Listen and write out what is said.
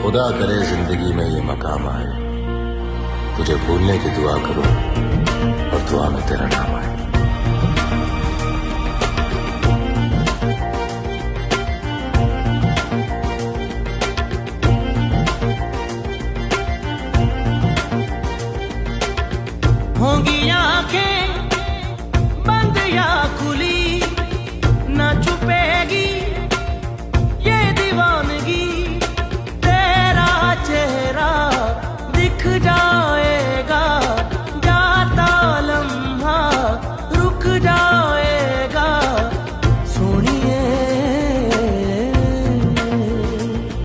खुदा करे जिंदगी में ये मकाम आए, तुझे भूलने की दुआ करूं और दुआ में तेरा नाम आए। होंगी आंखें बंद या खुली, न छुपेगी ये दीवानगी, तेरा चेहरा दिख जाए